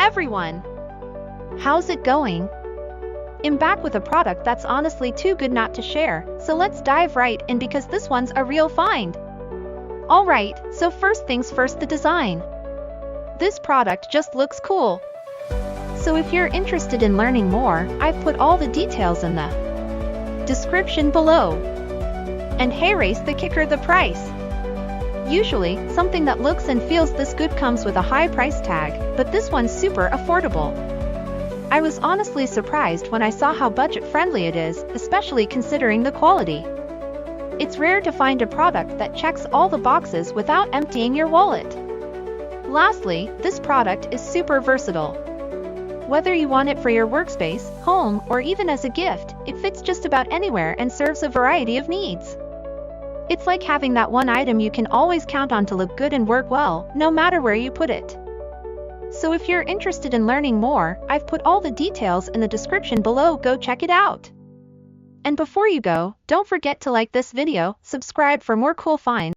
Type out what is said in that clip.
everyone! How's it going? I'm back with a product that's honestly too good not to share, so let's dive right in because this one's a real find. Alright, so first things first, the design. This product just looks cool. So if you're interested in learning more, I've put all the details in the description below. And hey, race the kicker, the price. Usually, something that looks and feels this good comes with a high price tag, but this one's super affordable. I was honestly surprised when I saw how budget-friendly it is, especially considering the quality. It's rare to find a product that checks all the boxes without emptying your wallet. Lastly, this product is super versatile. Whether you want it for your workspace, home, or even as a gift, it fits just about anywhere and serves a variety of needs. It's like having that one item you can always count on to look good and work well, no matter where you put it. So if you're interested in learning more, I've put all the details in the description below, go check it out. And before you go, don't forget to like this video, subscribe for more cool finds.